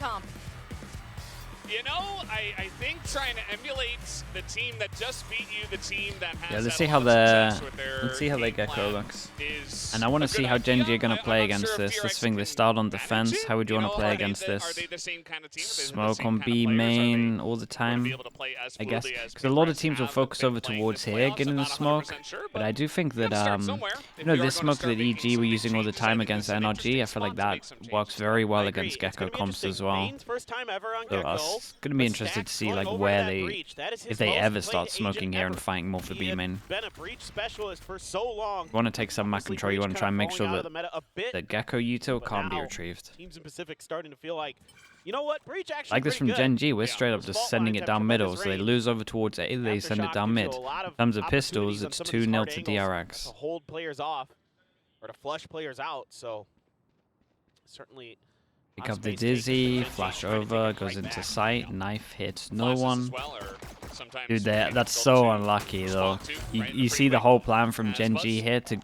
comp. You know, I think trying to emulate the team that just beat you, the team that has Yeah, let's see how the Gecko looks. And I want to see how Gen.G are going to play against this. This thing, they start on defense. How would you want to play against this? Smoke on B main all the time, I guess. Because a lot of teams will focus over towards here, getting the smoke. But I do think that, you know, this smoke that EG were using all the time against NRG, I feel like that works very well against Gecko comps as well. So it's going to be interested to see like where they, if they ever start smoking here and fighting more for B main. You want to take some map control, you want to try and make sure that the Gecko util can't be retrieved. Teams in Pacific starting to feel like, you know what, Breach actually like this from Gen.G, we're straight up just sending it down middle, so they lose over towards A, they send it down mid. In terms of pistols, it's 2-0 to DRX. To hold players off, or to flush players out, so certainly... Pick up the Dizzy, flash over, goes into sight, knife hits no one. Dude, that's so unlucky though. You see the whole plan from Gen.G here to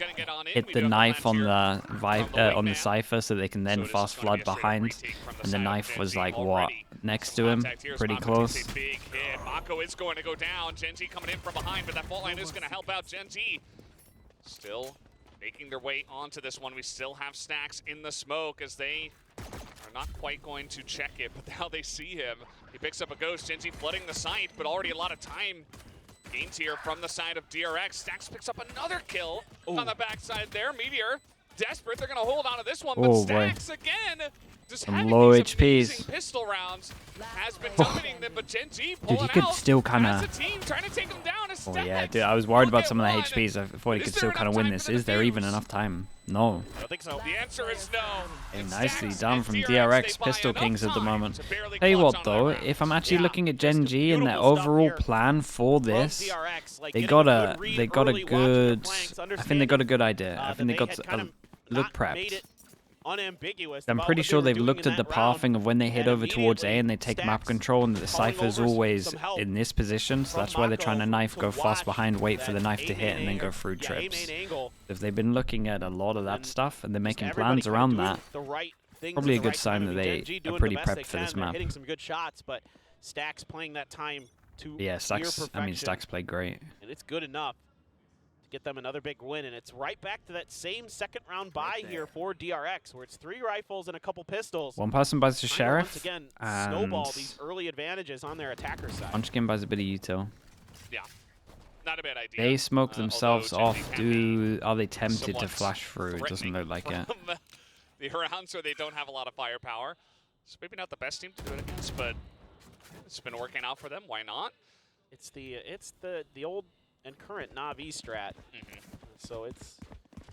hit the knife on the Cypher so they can then fast flood behind. And the knife was like, what, next to him? Pretty close. Mako is going to go down. Gen.G coming in from behind, but that fault line is going to help out Gen.G. Still making their way onto this one. We still have Stacks in the smoke as they are not quite going to check it, but now they see him. He picks up a ghost. Gen.G flooding the site, but already a lot of time gained here from the side of DRX. Stacks picks up another kill on the backside there. Meteor, desperate. They're going to hold on to this one, but Stacks again. Some low HPs. Pistol rounds has been dominating them, but Gen.G pulling dude, he could still kind as a of... team trying to take him down. Oh yeah, dude, I was worried about some of the HPs. I thought he could still kind of win this. Is there even enough time? No. I don't think so. The answer is no. Hey, nicely done from DRX, Pistol Kings at the moment. Tell you what though, if I'm actually looking at Gen.G and their overall plan for this, they got a good, I think they got a good idea. I think they got a look prepped. I'm pretty sure they've looked at the pathing of when they head over towards A and they take map control, and the Cypher's always in this position, so that's why they're trying to knife, go fast behind, wait for the knife to hit, and then go through trips. If they've been looking at a lot of that stuff and they're making plans around that, probably a good sign that they are pretty prepped for this map. Hitting some good shots, but Stacks playing that time to yeah, Stacks, I mean, Stacks played great. And it's good enough to get them another big win, and it's right back to that same second round bye here for DRX, where it's 3 rifles and a couple pistols. One person buys the Sheriff, once again, snowball these early advantages on their attacker side. Munchkin buys a bit of util. Yeah, not a bad idea. They smoke themselves off. Are they tempted to flash through? It doesn't look like it. The rounds where they don't have a lot of firepower. It's maybe not the best team to do it against, but it's been working out for them. Why not? It's the old and current Na'Vi strat. So it's,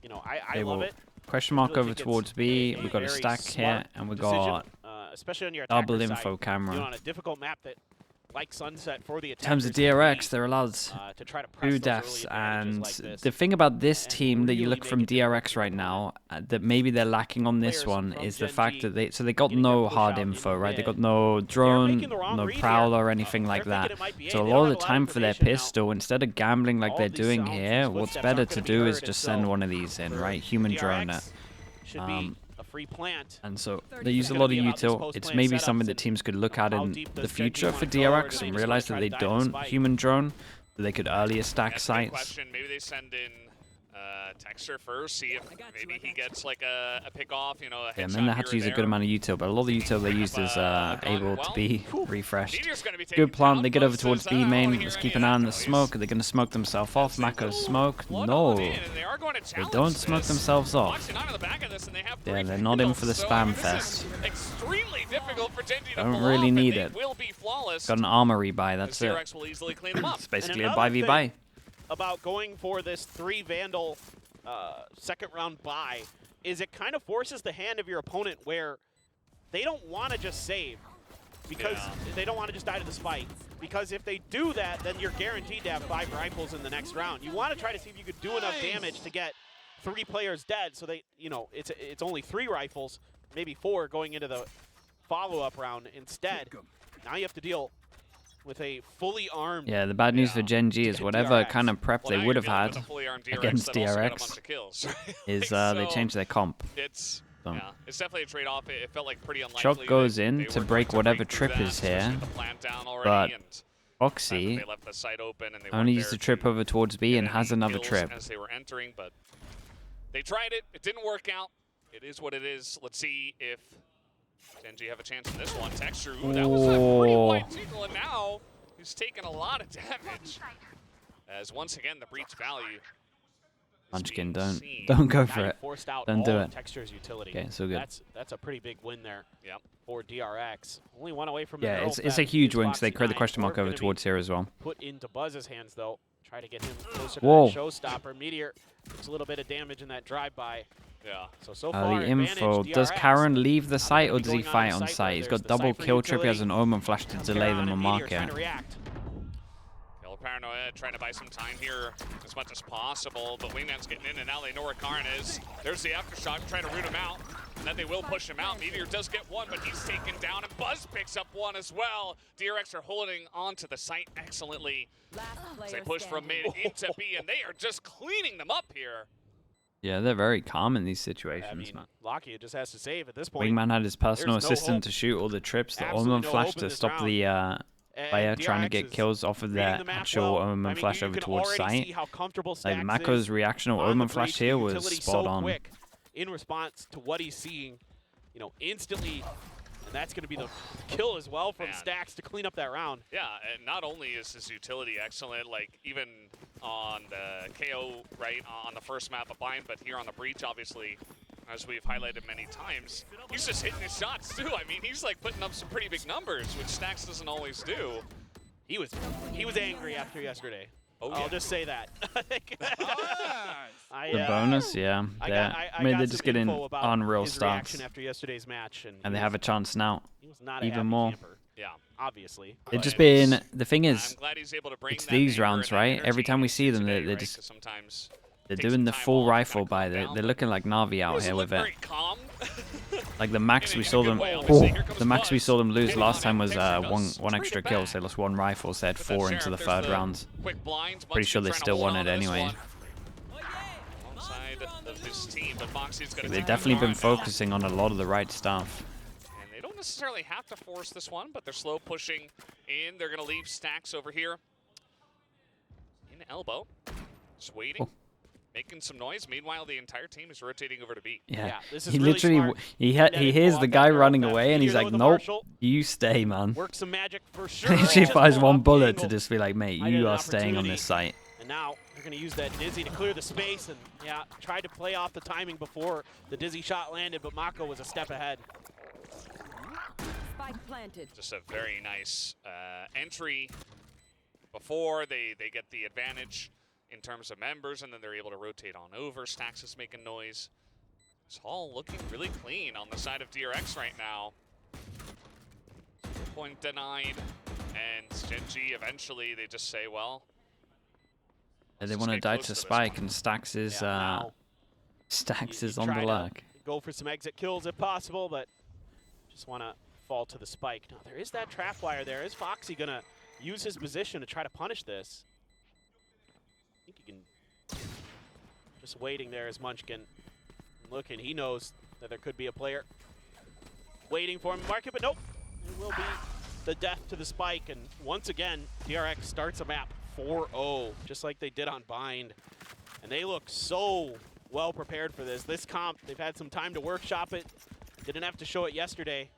you know, I love it. Question mark over towards B. We've got a stack here, and we've got especially on your double info camera. You know, on a difficult map that, like Sunset, for the in terms of DRX, they're allowed 2 deaths, and the thing about this team that you look from DRX right now, that maybe they're lacking on this one, is the fact that they got no hard info, right? They got no drone, no prowler or anything like that. So a lot of the time for their pistol, instead of gambling like they're doing here, what's better to do is just send one of these in, right? Human drone it. And so they use a lot of util. It's maybe something that teams could look at in the future for DRX and realize that they don't human drone, that they could earlier stack sites. Maybe they send in Texture first, see if maybe he gets like a pick off, you know. Yeah, and then they had to use a good amount of util, but a lot of the util they used is able to be refreshed. Good plant, they get over towards B main. Let's keep an eye on the smoke. Are they going to smoke themselves off? Mako's smoke? No. They don't smoke themselves off. Yeah, they're not in for the spam fest. Don't really need it. Got an armory buy, that's it. It's basically a 5v about going for this 3 Vandal second round buy is it kind of forces the hand of your opponent where they don't want to just save because they don't want to just die to the spike, because if they do that, then you're guaranteed to have 5 rifles in the next round. You want to try to see if you could do enough damage to get 3 players dead, so they, you know, it's only 3 rifles, maybe 4 going into the follow-up round instead. Now you have to deal with a fully armed. Yeah, the bad news for Gen.G is whatever kind of prep they would have had against DRX is they changed their comp. So. Yeah, it's definitely a trade-off. It felt like pretty unlikely. Chuck goes in to break whatever trip is here, but Foxy they left the site open and they only used the trip over towards B and has another trip. As they were entering, but they tried it. It didn't work out. It is what it is. Let's see if Gen.G have a chance in this one. Texture, ooh, that was a pretty wide tickle, and now he's taking a lot of damage. As once again, the breach value. Munchkin, don't go for it. Don't do it. Texture's utility. Okay, so good. That's a pretty big win there. Yep. For DRX. Only one away from yeah, it's a huge win because they create the question mark over towards here as well. Put into Buzz's hands though. Try to get him closer to that showstopper. Meteor takes a little bit of damage in that drive-by. Yeah. So far, the info. Does Karen leave the site or does he fight on site? He's got double kill trip. He has an Omen flash to delay them on market. Paranoia trying to buy some time here as much as possible, but Wingman's getting in and out. They know where Karn is. There's the aftershock trying to root him out, and then they will push him out. Meteor does get one, but he's taken down, and Buzz picks up one as well. DRX are holding on to the site excellently as they push from mid into B, and they are just cleaning them up here. Yeah, they're very calm in these situations, I mean, man. Lockheed just has to save at this point. Wingman had his personal assistant to shoot all the trips. The Omen flash to stop the player trying to get kills off of their actual Omen flash over towards site. Like Mako's reaction of Omen flash here was spot on. In response to what he's seeing, you know, instantly, and that's going to be the kill as well from Stax to clean up that round. Yeah, and not only is his utility excellent, like even on the KO, right, on the first map of Bind, but here on the Breach, obviously, as we've highlighted many times, he's just hitting his shots too. I mean, he's like putting up some pretty big numbers, which Stax doesn't always do. He was angry after yesterday. Oh, I'll just say that. The bonus, yeah. I mean, they're just getting unreal starts. After yesterday's match, and they have a chance now. He was not a even more. Camper. Yeah, obviously. They've just been. The thing is, I'm glad he's able to bring it's these rounds, right? Every time we see them, they're just. They're doing the full rifle buy. They're looking like Navi out here with it. Like the max we saw them. The max we saw them lose last time was one extra kill. So they lost one rifle. So they had 4 into the third round. Pretty sure they still won it anyway. They've definitely been focusing on a lot of the right stuff. And they don't necessarily have to force this one, but they're slow pushing in. They're gonna leave Stax over here in elbow, just waiting. Making some noise. Meanwhile, the entire team is rotating over to B. Yeah, this is he really literally smart. he hears the guy running away and he's like, nope, you stay, man. Work some magic for sure. He fires one bullet to just be like, mate, you are staying on this site. And now they're going to use that Dizzy to clear the space, and yeah, tried to play off the timing before the Dizzy shot landed, but Mako was a step ahead. Spike planted. Just a very nice entry before they get the advantage in terms of members, and then they're able to rotate on over. Stax is making noise. It's all looking really clean on the side of DRX right now. Point denied, and Gen.G eventually they just say, well, they want to die to Spike, and Stax is on the lurk. Go for some exit kills if possible, but just want to fall to the Spike. Now there is that trap wire there. Is Foxy gonna use his position to try to punish this? I think he can. Just waiting there as Munchkin looking. He knows that there could be a player waiting for him to mark it, but nope. It will be the death to the Spike, and once again, DRX starts a map 4-0, just like they did on Bind. And they look so well prepared for this. This comp, they've had some time to workshop it. Didn't have to show it yesterday.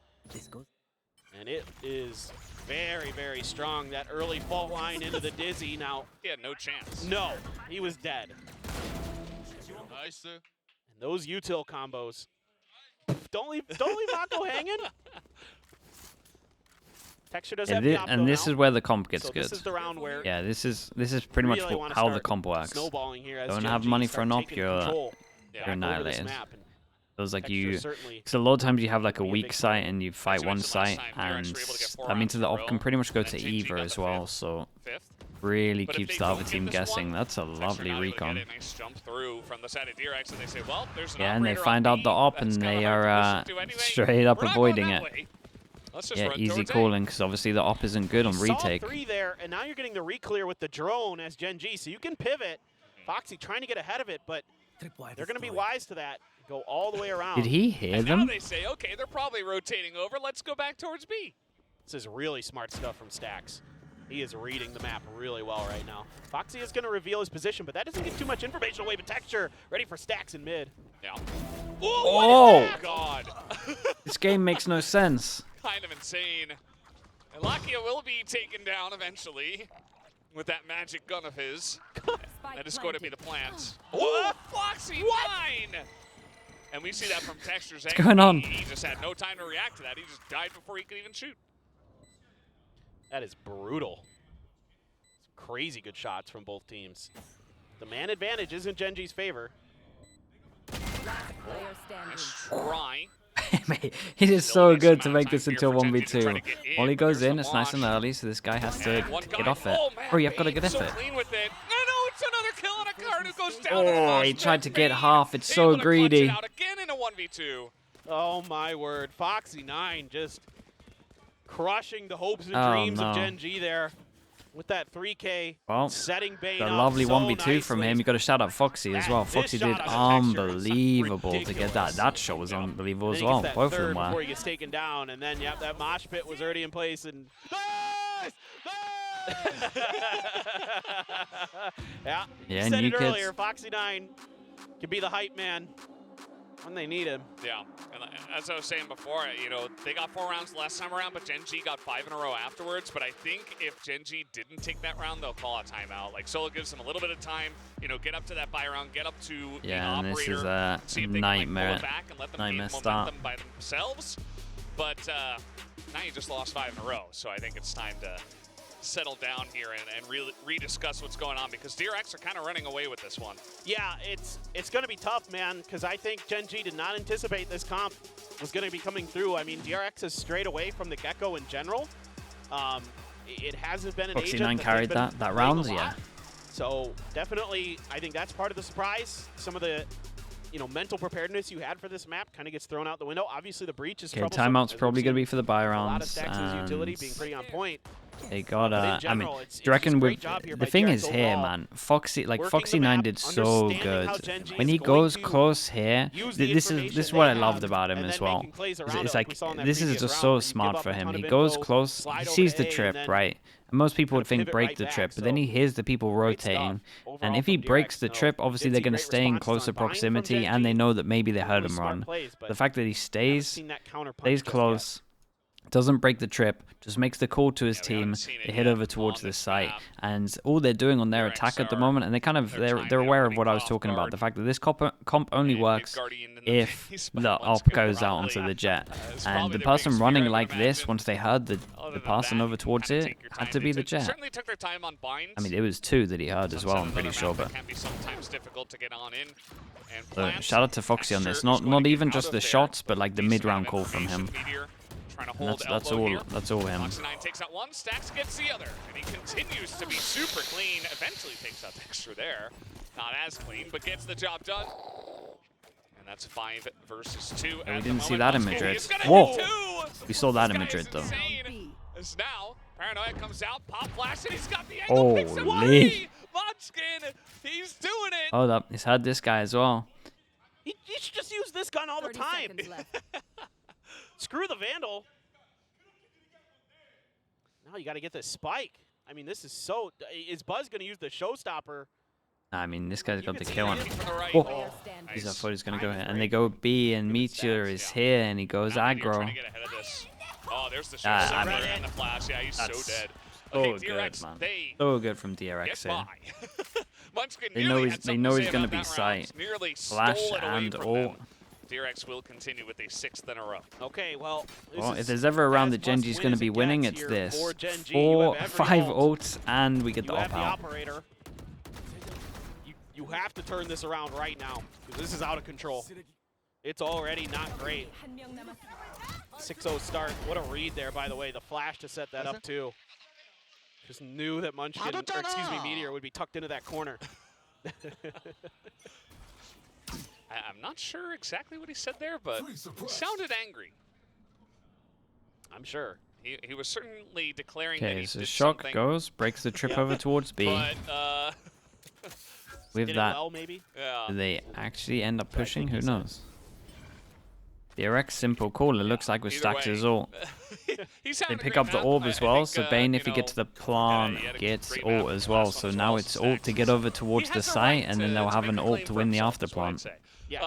And it is very, very strong. That early fault line into the Dizzy. Now, he had no chance. No, he was dead. Nice. And those util combos. Don't leave Mako hanging. Texture does have the opto and this now. is where the comp gets good. This is the round where yeah, this is pretty much how the comp works. Snowballing here as Don't Gen.G have money for an op, taking you're control annihilated. Feels like Texture so a lot of times you have like a weak site and you fight one site, and that means the op can pretty much go to either as well. So really keeps the other team guessing. That's a lovely recon. Yeah, and they find out the op and they are straight up avoiding it. Yeah, easy calling because obviously the op isn't good on retake. Saw 3 there, and now you're getting the re-clear with the drone as Gen.G, so you can pivot. Foxy trying to get ahead of it, but they're going to be wise to that. go all the way around. Did he hear and them? now they say, okay, they're probably rotating over. Let's go back towards B. This is really smart stuff from Stax. He is reading the map really well right now. Foxy is going to reveal his position, but that doesn't give too much information away. But Texture ready for Stax in mid. Yeah. Oh! God. This game makes no sense. Kind of insane. And Lakia will be taken down eventually with that magic gun of his. That is going to be the plant. Oh, Foxy 9! And we see that from Texture's What's going on? He just had no time to react to that. He just died before he could even shoot. That is brutal. Some crazy good shots from both teams. The man advantage is in Gen.G's favor. Nice try. Mate, it is so good to make this into a 1v2. While he goes in, it's nice and early, so this guy has to get off it. Oh, you've got to get off it. Clean with it. No, it's another kill on a card who goes down. Oh, he tried to get half. It's so greedy. Out again in a 1v2. Oh my word, Foxy 9 just crushing the hopes and dreams of Gen.G there with that 3K setting Bane a up lovely so 1v2 nicely. from him. You got to shout out Foxy as well. Foxy did unbelievable to get that. That shot was unbelievable as well. Both of them before were. he gets taken down, and then that mosh pit was already in place, and yeah, and said you it kids. earlier. Foxy 9 can be the hype man when they need him. Yeah, and as I was saying before, you know, they got 4 rounds last time around, but Gen.G got 5 in a row afterwards. But I think if Gen.G didn't take that round, they'll call a timeout. Like, Solo gives them a little bit of time, you know, get up to that buy round, get up to the and operator, this is a see if they nightmare, can, like, pull it back and let them gain momentum by themselves. But now you just lost 5 in a row, so I think it's time to settle down here and really rediscuss what's going on, because DRX are kind of running away with this one. Yeah, it's going to be tough, man, because I think Gen.G did not anticipate this comp was going to be coming through. I mean, DRX has strayed away from the get-go in general. It hasn't been an Foxy agent 9 carried that round, yeah. So definitely, I think that's part of the surprise. Some of the mental preparedness you had for this map kind of gets thrown out the window. Obviously, the breach is troublesome. Timeout's probably going to be for the buy rounds. A lot of Stax's utility being pretty on point. They gotta, I mean, do you reckon the thing is here, man, Foxy 9 did so good. When he goes close here, this is what I loved about him as well. It's like, this is just so smart for him. He goes close, he sees the trip, right? And most people would think break the trip, but then he hears the people rotating. And if he breaks the trip, obviously they're going to stay in closer proximity, and they know that maybe they heard him run. The fact that he stays close, doesn't break the trip, just makes the call to his team, they head over towards this site, and all they're doing on their attack at the moment, and they're aware of what I was talking about, the fact that this comp only works if the op goes out onto the jet, and the person running like this, once they heard the person over towards it, had to be the jet. I mean, it was 2 that he heard as well, I'm pretty sure, but shout out to Foxy on this, not even just the shots, but like the mid-round call from him. And that's all him. Foxy 9 takes out one, Stax gets the other, and he continues to be super clean. Eventually takes out Texture there. Not as clean, but gets the job done. And that's 5 versus 2. We didn't see that in Madrid. Whoa! We saw that in Madrid, though. As now, Paranoia comes out, pop flash, and he's got the angle. Holy! Munchkin, he's doing it! Hold up, he's had this guy as well. He should just use this gun all the time. Screw the Vandal. Now you got to get this spike. I mean, this is so... Is Buzz going to use the showstopper? I mean, this guy's got the kill on him. Oh, I thought he's going to go here. And they go B, and Meteor is here, and he goes aggro. Oh, there's the showstopper and the flash. Yeah, he's so dead. So good, man. So good from DRX here. They know he's going to be sight. Flash and ult. DRX will continue with a 6th in a row. Okay, well, if there's ever a round that Gen.G is going to be winning, it's this. 4, 5 ults, and we get the op out. You have to turn this around right now, because this is out of control. It's already not great. 6-0 start. What a read there, by the way. The flash to set that up, too. Just knew that Munchkin, or excuse me, Meteor would be tucked into that corner. I'm not sure exactly what he said there, but he sounded angry. I'm sure. He was certainly declaring that he so did Shock something. goes, breaks the trip over towards B. But, with that, well, maybe? Yeah. do they actually end up pushing? Who knows? DRX simple call. It looks like with stacks his ult. They pick up the orb as well, so Bane, if you get to the plant, gets ult as well. So now it's ult to get over towards the site, and then they'll have an ult to win the after plant. Yes.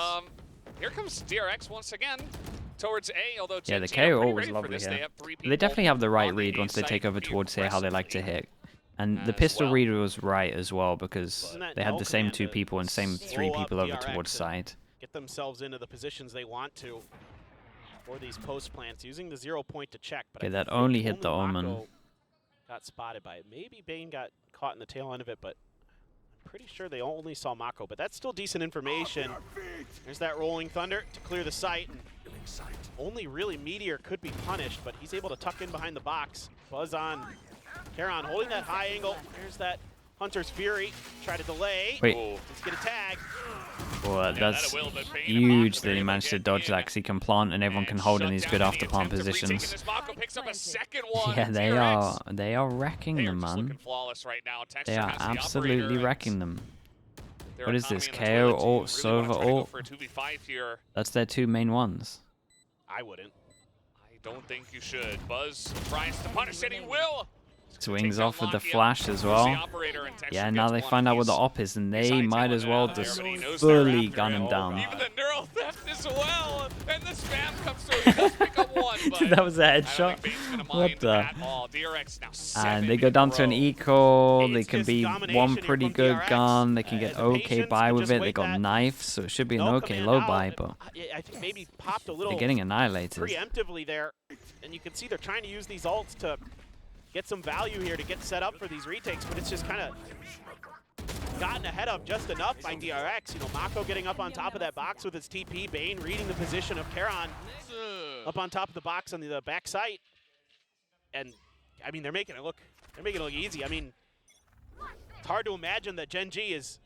Here comes DRX once again towards A, although yeah, the KO ult was lovely here. They definitely have the right read once they take over towards here, how they like to hit. And the pistol read was right as well, because they had the same 2 people and same 3 people over towards side. Get themselves into the positions they want to for these post plants, using the 0 point to check. But okay, that only hit the Omen. Got spotted by it. Maybe Bane got caught in the tail end of it, but I'm pretty sure they only saw Mako. But that's still decent information. There's that Rolling Thunder to clear the site. Only really Meteor could be punished, but he's able to tuck in behind the box. Buzz on Karon holding that high angle. There's that Hunter's Fury. Try to delay. Wait. Let's get a tag. Well, that's huge that he managed to dodge that, because he can plant and everyone can hold in these good after plant positions. Yeah, they are wrecking them, man. They are absolutely wrecking them. What is this? KO ult, Sova ult? That's their 2 main ones. I wouldn't. I don't think you should. Buzz tries to punish it. He will. Swings off with the flash as well. Yeah, now they find out what the op is, and they might as well just fully gun him down. Even the neural theft as well, and the spam comes through. He does pick up one, but that was a headshot. What the? And they go down to an eco. They can be one pretty good gun. They can get okay by with it. They got knife, so it should be an okay low buy, but I think maybe popped a little. They're getting annihilated Preemptively there, and you can see they're trying to use these ults to get some value here to get set up for these retakes, but it's just kind of gotten ahead of just enough by DRX. You know, Mako getting up on top of that box with his TP, Bane reading the position of Karon up on top of the box on the back site. And I mean, they're making it look easy. I mean, it's hard to imagine that Gen.G is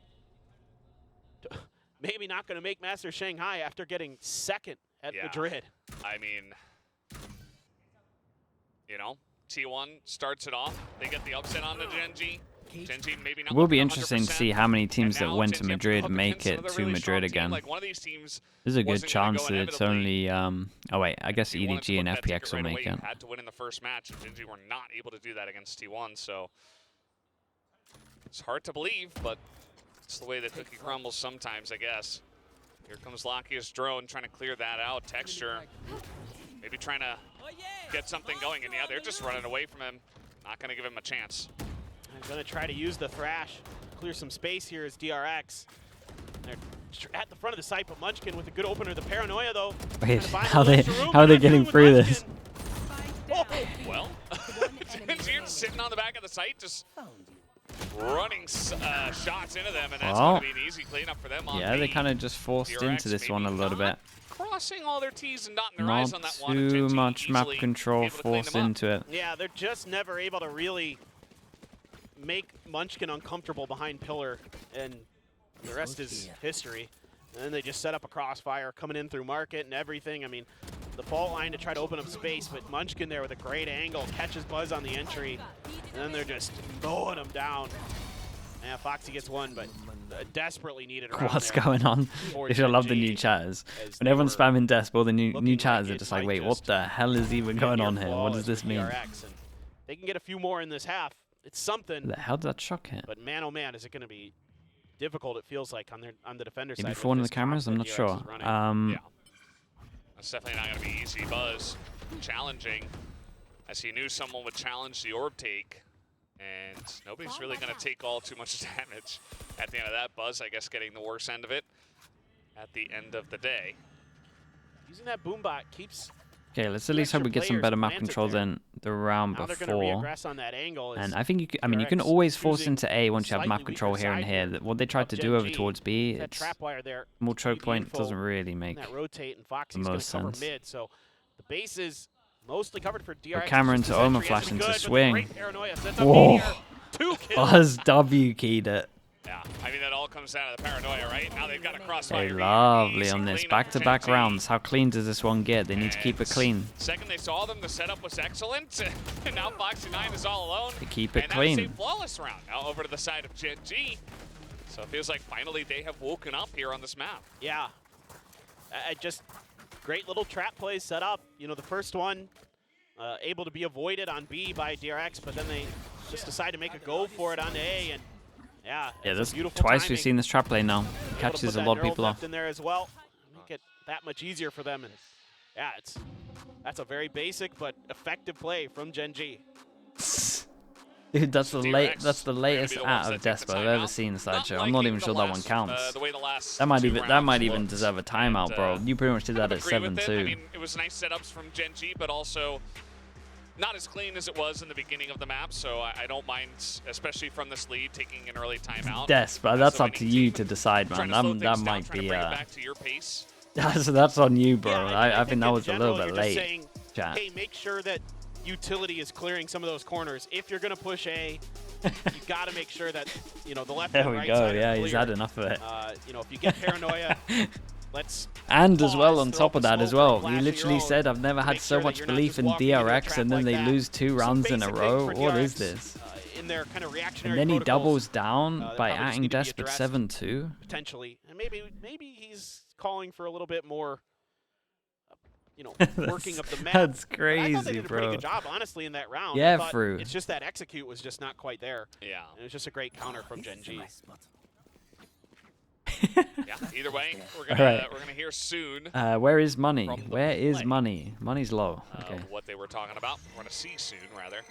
maybe not going to make Master Shanghai after getting second at Madrid. I mean, you know, T1 starts it off. They get the upset on the Gen.G. Gen.G maybe not. It will be interesting to see how many teams that went to Madrid make it to Madrid again. Like one of these teams, there's a good chance that it's only. Oh wait, I guess EDG and FPX will make it. Had to win in the first match, and Gen.G were not able to do that against T1. So it's hard to believe, but it's the way the cookie crumbles sometimes, I guess. Here comes Lakia's drone trying to clear that out. Texture, maybe trying to get something going, and yeah, they're just running away from him. Not going to give him a chance. I'm going to try to use the Thrash, clear some space here as DRX. They're at the front of the site, but Munchkin with a good opener. The Paranoia, though. Wait, how are they getting through this? Oh, well, Gen.G sitting on the back of the site, just running shots into them, and that's going to be an easy cleanup for them. Yeah, they kind of just forced into this one a little bit. Crossing all their T's and dotting their I's on that one. Not too much map control forced into it. Yeah, they're just never able to really make Munchkin uncomfortable behind pillar, and the rest is history. And then they just set up a crossfire coming in through market and everything. I mean, the fault line to try to open up space, but Munchkin there with a great angle, catches Buzz on the entry, and then they're just mowing him down. Yeah, Foxy gets one, but desperately needed around What's going on? I should love the new chatters. When everyone's spamming Desp, all the new chatters are just like, wait, what the hell is even going on here? What does this mean? They can get a few more in this half. It's something. The hell did that shock hit? But man, oh man, is it going to be difficult? It feels like on the defender side. Maybe for one of the cameras, I'm not sure. Yeah, that's definitely not going to be easy. Buzz challenging, as he knew someone would challenge the orb take, and nobody's really going to take all too much damage at the end of that. Buzz, I guess, getting the worst end of it at the end of the day. Using that boombot keeps. Okay, let's at least hope we get some better map control than the round before. And I think you can, I mean, you can always force into A once you have map control here and here. What they tried to do over towards B, it's more choke point doesn't really make the most sense. So the base is mostly covered for DRX. But Cameron to Omen flash into swing. Whoa! Buzz W keyed it. Yeah, I mean, that all comes down to the Paranoia, right? Now they've got a crossfire. Hey, lovely on this. Back-to-back rounds. How clean does this one get? They need to keep it clean. Second they saw them, the setup was excellent. And now Foxy9 is all alone. They keep it clean. And that was a flawless round. Now over to the side of Gen.G. So it feels like finally they have woken up here on this map. Yeah. great little trap plays set up. You know, the first one able to be avoided on B by DRX, but then they just decide to make a go for it on A, and yeah, there's beautiful twice timing. we've seen this trap play now. Catches a lot of people off. In there as well, make it that much easier for them, and yeah, that's a very basic but effective play from Gen.G. Dude, that's the latest out of Despo I've ever seen in Sideshow. I'm not even sure that one counts. That might even deserve a timeout, bro. You pretty much did that at 7-2. I mean, it was nice setups from Gen.G, but also not as clean as it was in the beginning of the map, so I don't mind, especially from this lead, taking an early timeout. Des, but that's up to you to decide, man. That might be back to your pace. that's on you, bro. Yeah, I think that was a little bit late. Saying, hey, make sure that utility is clearing some of those corners. If you're gonna push A, you got to make sure that the left and right side yeah, are he's had enough of it. If you get paranoia, let's. And as well, on top of that as well, you literally said I've never had so much belief in DRX, and then they lose 2 rounds in a row. What is this? In their kind of reactionary and then he protocols, doubles down by acting desperate 7-2. Potentially, and maybe he's calling for a little bit more. Working of the map. That's crazy, I thought they did a pretty bro. good job, honestly, in that round. Yeah, but fruit. It's just that execute was just not quite there. Yeah. And it was just a great counter from Gen.G. Yeah. Either way, we're gonna hear soon. Where is money? Where is money? Money's low. Okay. What they were talking about. We're gonna see soon, rather.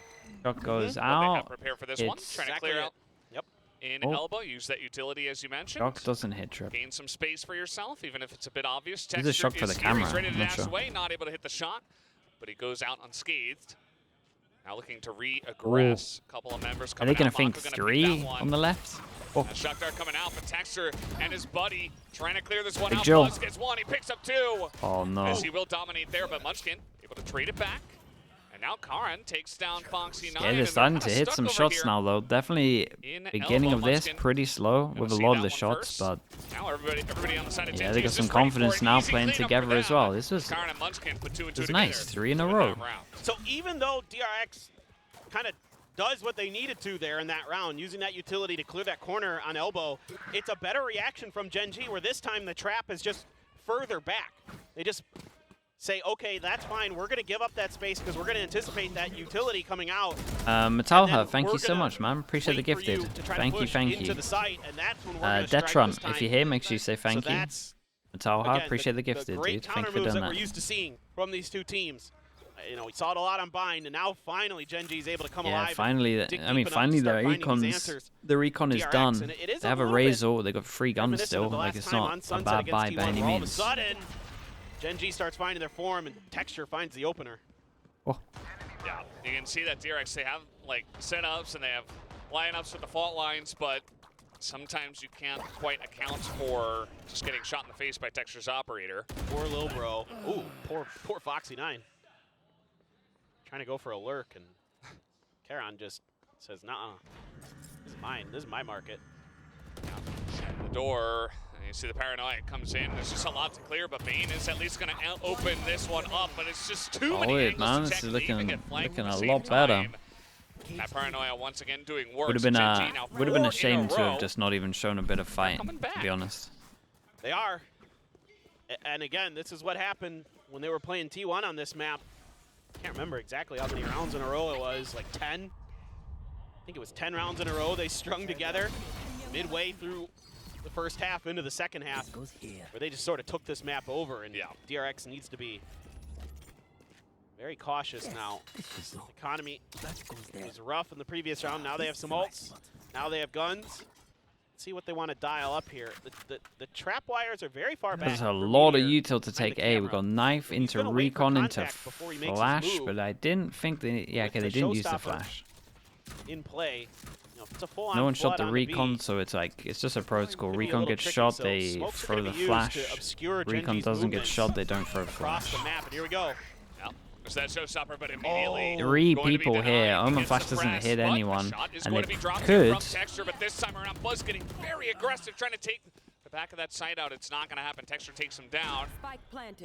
Shot goes They out. have prepared for this one. Trying to clear out. Yep. In elbow, use that utility as you mentioned. Shock doesn't hit trip. Gain some space for yourself, even if it's a bit obvious. He's a shock for the camera. He's ready to I'm not dash sure. away, not able to hit the shot, but he goes out unscathed. Now looking to re-aggress. A couple of members Are coming they going out. to think Mako 3 on the left? Oh. Shakhtar coming out, but Texter and his buddy trying to clear this one Big out. Joe. Buzz gets 1, he picks up 2. Oh no. As he will dominate there, but Munchkin able to trade it back. And now Karan takes down Foxy 9. Yeah, they're starting to hit some shots now, though. Definitely beginning of this, pretty slow with a lot of the shots, but now everybody on the side of yeah, they got some confidence now playing together as well. This was Karan and Munchkin put 2 and 2 nice, 3 in a row. So even though DRX kind of does what they needed to there in that round, using that utility to clear that corner on elbow, it's a better reaction from Gen.G, where this time the trap is just further back. They just say, okay, that's fine. We're going to give up that space because we're going to anticipate that utility coming out. Metalha, thank you so much, man. Appreciate the gifted. Thank you. Detron, if you're here, make sure you say thank you. Metalha, appreciate the gifted, dude. Thank you for doing that. We're used to seeing from these two teams. We saw it a lot on Bind, and now finally Gen.G is able to come alive. Yeah, finally, finally the recon is done. They have a Razor, they got 3 guns still. Like, it's not a bad buy by any means. All of a sudden, Gen.G starts finding their form, and Texture finds the opener. Oh. Yeah, you can see that DRX, they have like setups and they have lineups with the fault lines, but sometimes you can't quite account for just getting shot in the face by Texture's operator. Poor Lil Bro. Ooh, poor Foxy 9. Trying to go for a lurk, and Karan just says, "Nuh-uh, this is mine. This is my market." The door, and you see the paranoia comes in. There's just a lot to clear, but Bane is at least going to open this one up, but it's just too many angles man, to this check. is looking a lot lot better. That paranoia once again doing work. Would have been a shame to have just not even shown a bit of fight, to be honest. They are, and again, this is what happened when they were playing T1 on this map. Can't remember exactly how many rounds in a row it was, like 10. I think it was 10 rounds in a row they strung together midway through the first half into the second half, where they just sort of took this map over, and DRX needs to be very cautious now. Economy was rough in the previous round. Now they have some ults. Now they have guns. See what they want to dial up here. The trap wires are very far back. There's a lot of util to take A. We got knife into recon into flash, but I didn't think they. Yeah, okay, they didn't use the flash. In play, it's a full-on no one shot the recon, so it's like it's just a protocol. Recon gets shot, they throw the flash. Recon doesn't get shot, they don't throw flash. Across the map, and here we go. It's that showstopper, but immediately 3 people here. Omen Flash doesn't hit anyone, and it could. Texture, but this time around, Buzz getting very aggressive, trying to take the back of that side out. It's not going to happen. Texture takes him down.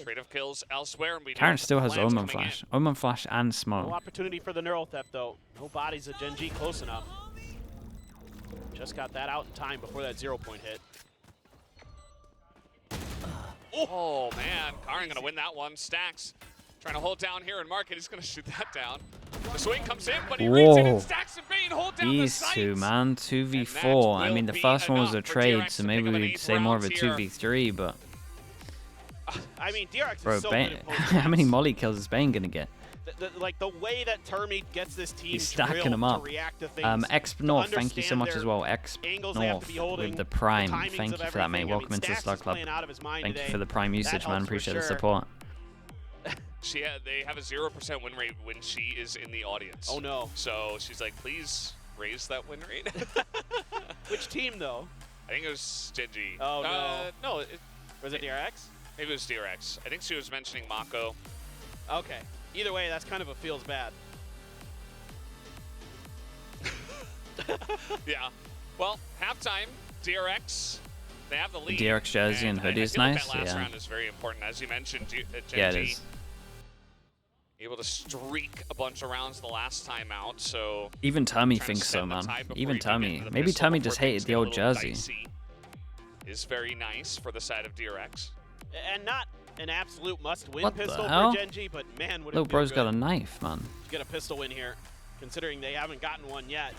Trade of kills elsewhere. Karen still has Omen Flash. Omen Flash and Smoke. No opportunity for the neural theft, though. No bodies of Gen.G close enough. Just got that out in time before that 0-point hit. Oh, man. Karin going to win that one. Stacks trying to hold down here, and Market is going to shoot that down. The swing comes in, but he reads it, and Stacks and Bane hold down These the sights. two, man. 2v4. I mean, the first one was a trade, so maybe we'd say more of a 2v3, but... I mean, DRX Bro, is so Bane, good at post how many molly kills is Bane going to get? Like the way that Termite gets this team He's stacking them up. to react to things, Exp North, thank you so much as well. Exp North with the Prime. Thank you for that, mate. Welcome into the Star Club. Thank you for the Prime usage, man. Appreciate the support. They have a 0% win rate when she is in the audience. Oh, no. So she's like, please raise that win rate. Which team, though? I think it was Gen.G. Oh, no. No. Was it DRX? Maybe it was DRX. I think she was mentioning Mako. Okay. Either way, that's kind of a feels bad. Yeah. Well, halftime, DRX, they have the lead. The DRX jersey and hoodie is nice. That last round is very important. As you mentioned, Gen.G yeah, it is. Able to streak a bunch of rounds the last time out, so... Even Tommy thinks so, man. Even Tommy. Maybe Tommy just hated the old jersey. Is very nice for the side of DRX. And not an absolute must-win What pistol the hell? for Gen.G, but man, would it Little feel bro's good got a knife, man. to get a pistol win here, considering they haven't gotten one yet.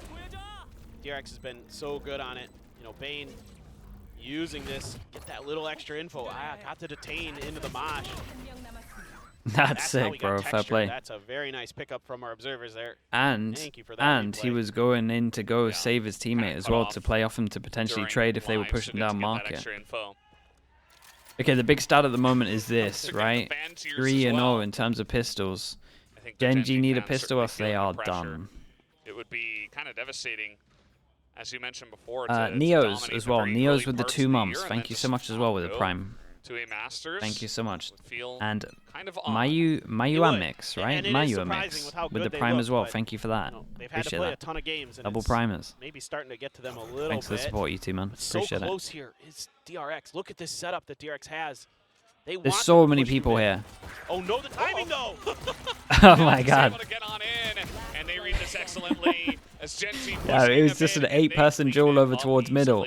DRX has been so good on it. You know, Bane using this, get that little extra info. I got to detain into the mosh. That's sick, bro. Fair play. That's a very nice pickup from our observers there. And Thank you for that he was going in to go save his teammate as well to play off him to potentially trade if they were pushing down market. Okay, the big stat at the moment is this, right? 3-0 in terms of pistols. Gen.G need a pistol or they are done. It would be kind of devastating, as you mentioned before. Neos as well. Neos with the 2 months. Thank you so much as well with the Prime. To a Masters. Thank you so much. And kind of Mayu Mix, right? Mayu Mix with the Prime as well. Thank you for that. They've had to play a ton of games. Double primers. Maybe starting to get to them a little Thanks for the support, you two, man. Appreciate so close here is DRX. Look at this setup that DRX has. There's so many people here. Oh no, the timing though! Oh my god. Able to get on in, and they read this excellently as Gen.G yeah, it was just an 8-person duel over towards middle.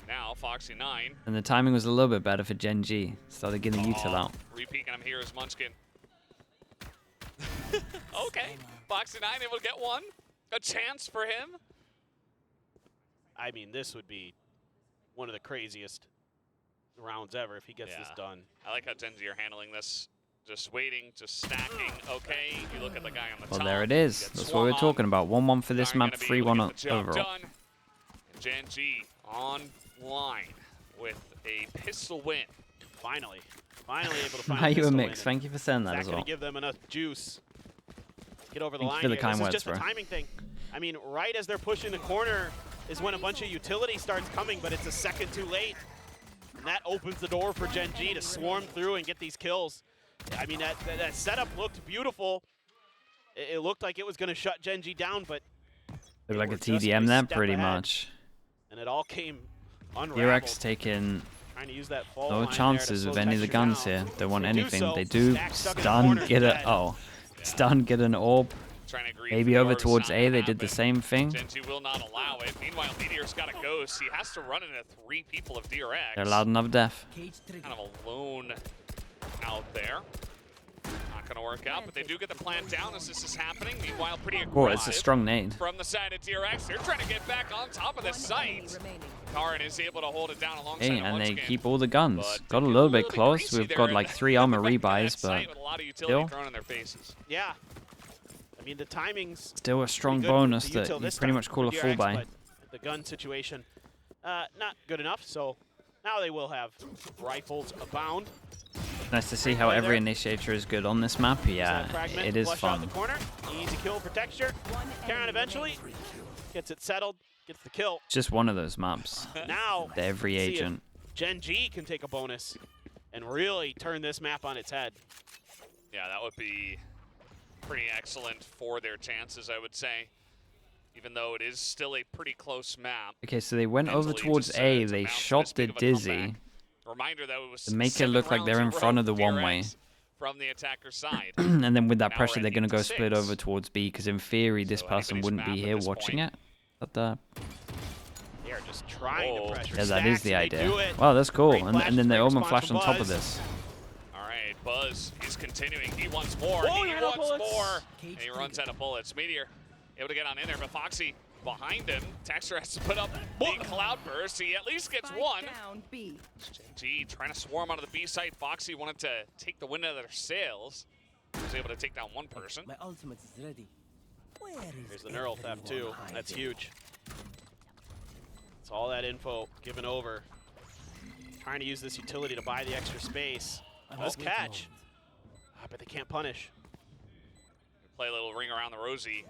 Now Foxy 9. And the timing was a little bit better for Gen.G. Started getting util out. Re-peeking him here is Munchkin. Okay, Foxy 9 able to get one. A chance for him. I mean, this would be one of the craziest rounds ever if he gets this done. I like how Gen.G are handling this. Just waiting, just stacking. Okay, you look at the guy on the top. Well, there it is. That's what we're talking about. 1-1 for this map, 3-1 overall. Gen.G online with a pistol win. Finally able to find How a you pistol a mix? win. Thank you for saying that as well. Gonna give them enough juice to get over the line. For the Here. kind This is words, just bro. a timing thing. I mean, right as they're pushing the corner is when a bunch of utility starts coming, but it's a second too late. And that opens the door for Gen.G to swarm through and get these kills. I mean, that setup looked beautiful. It looked like it was going to shut Gen.G down, but Looked like a TDM there, pretty much. And it all came unraveled. DRX taking trying to use that fall no line chances there of to any of the slow guns texture here. down. They want They anything. so. They do Stack stuck in the stun, corner get dead. stun, get an orb. Maybe over towards A, they did the same thing. Gen.G will not allow it. Meanwhile, Meteor's got a ghost. He has to run into 3 people of DRX. They're allowed another death. Kind of alone out there. Not going to work out, but they do get the plant down as this is happening. Meanwhile, pretty aggressive. Oh, it's a strong nade. From the side of DRX, they're trying to get back on top of the site. Karin is able to hold it down alongside Hey, and they Munchkin. keep all the guns. Got a little bit close. We've got like 3 armor rebuys, but still. Thrown in their faces. Yeah. I mean, the timing's Still a strong pretty good bonus with the that util you this pretty time much call a for full DRX, buy. but the gun situation, not good enough, so now they will have rifles abound. Nice to see how every initiator is good on this map. Yeah, it is fun. The corner. Easy kill for texture. Karin eventually gets it settled, gets the kill. It's just one of those maps. Now, Every see if agent. Gen.G can take a bonus and really turn this map on its head. Yeah, that would be pretty excellent for their chances, I would say. Even though it is still a pretty close map. Okay, so they went over towards A. They shot the Dizzy. Reminder that it was to make it look like they're in front of the one-way. From the attacker's side. And then with that Now pressure, we're they're at going to go 8-6. split over towards B, because in theory, this person anybody's wouldn't be map at here this watching point. it. But They are are just trying to pressure Yeah, that Stacks, is the and they idea. do it. Wow, that's cool. Great And then they flash open response flash from on top of Buzz. this. All right, Buzz is continuing. He wants more. Whoa, He he ran out of wants bullets. more. And he runs out of bullets. Meteor able to get on in there, but Foxy behind him. Texter has to put up the cloud burst. He at least gets one. Gen.G trying to swarm onto the B site. Foxy wanted to take the wind out of their sails. He was able to take down one person. My ultimate is ready. Here's the neural theft too. That's huge. It's all that info given over. Trying to use this utility to buy the extra space. Let's catch. But they can't punish. Play a little ring around the rosy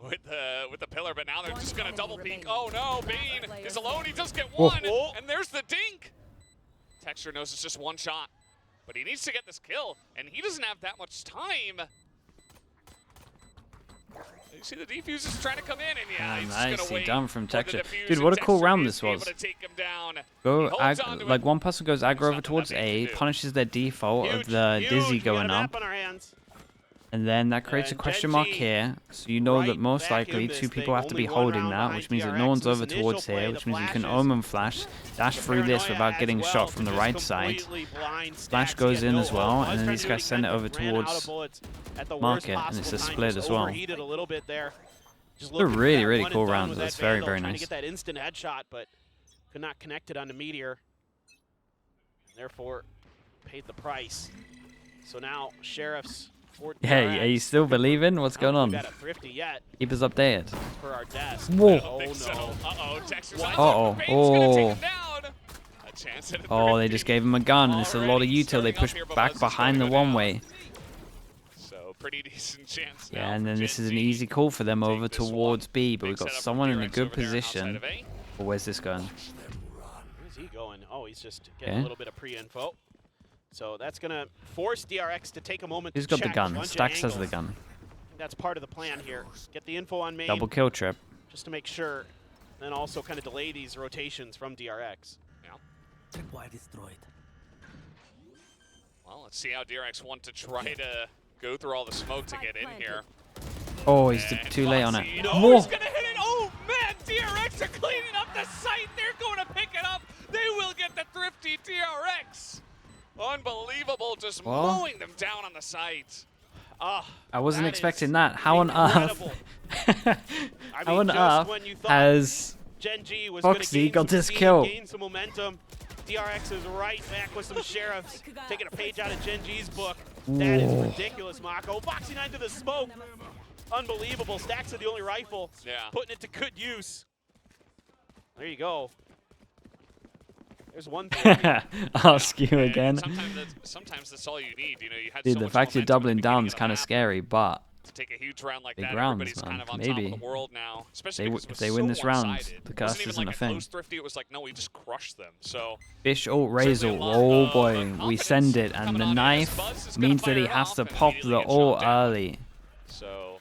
with the pillar, but now they're just gonna double peek. Oh no, Bane is alone. He does get one, and there's the dink. Texture knows it's just one shot, but he needs to get this kill, and he doesn't have that much time. You see the defuse is trying to come in, and yeah, he's just gonna nicely wait done from for the Texture. defuse, Dude, and what a cool Texture round is this was. able to take him down. Go He holds on to like it. one person goes aggro over nothing towards that Bane A, can do. punishes their default Huge, of the huge. Dizzy We got going a map up, on our hands. and then that creates a And question mark Gen.G here. So you know that right most back likely in this 2 people thing. have to be Only one holding round that, behind which means that DRX. no one's This over initial towards play, here, the which means you can flashes. omen flash, dash through this Paranoia without as getting well shot to from the just right side. completely blind Flash Stacks. goes He had in no as well, hope. and then Buzz these tried guys to send it do over momentum, ran out towards of bullets at the market, worst and it's a possible time. split Just as well. overheated a little bit there. Just They're looking for really, that really one and cool done rounds. with That's that very, Vandal, very trying nice. to get that instant headshot, but could not connect it onto Meteor. Therefore, paid the price. So now, Sheriff's for Hey, are you still believing? What's going on? At Thrifty yet Keep us updated. for our desk. Whoa. Oh Big settle. no. Uh-oh, Texter's What? on top. Uh-oh. Bane's gonna take Oh. him down. A chance at a Oh, they 30. just gave him a gun, and it's a lot of Already util. They stirring up push here, but back Buzz is behind the gonna go down. one-way. So pretty decent chance now. Yeah, and for then this is an Gen.G. easy call for them Take over this one. towards B, but Big we've got setup from someone in a DRX good over there outside position. of A. Oh, where's this going? Where's he going? Oh, he's just getting Okay. a little bit of pre-info. So that's going to force DRX to take a moment Who's to got the check a gun? bunch of Stax has the angles. gun. I think that's part of the plan here. Get the info on main Double kill trip. just to make sure, and also kind of delay these rotations from DRX. Tripwire destroyed. Well, let's see how DRX want to try to go through all the smoke to get in here. Oh, he's And too late on it. Foxy- No, Whoa. he's gonna hit it. Oh man, DRX are cleaning up the site. They're going to pick it up. They will get the thrifty DRX. Unbelievable, just Well. mowing them down on the site. Ah, I wasn't that expecting is that. How on incredible. earth? I How mean, on just earth when you thought has Gen.G was Foxy going to got gain this some kill? speed, gain some momentum. DRX is right back with some sheriffs, taking a page out of Gen.G's book. That is Whoa. ridiculous, Mako. Foxy 9 to the smoke. Unbelievable. Stacks are the only rifle. Yeah. Putting it to good use. There you go. There's one thing. ask you And again. Sometimes that's all you need. You know, you had Dude, so the much fact you're momentum at the doubling beginning down is the kind of map. scary, but To take a huge round like Big that, rounds, everybody's kind man. of on Maybe. top of the world now. Especially They because if it was they so win this round, one-sided. the It curse wasn't even isn't like a thing. close thrifty. It was like, no, we just crushed them. So Fish ult Razor. certainly a lot Oh of, boy, we confidence send it, and coming the on in as knife Buzz is gonna means that fire he it has off to and pop immediately the get shot ult down. early. So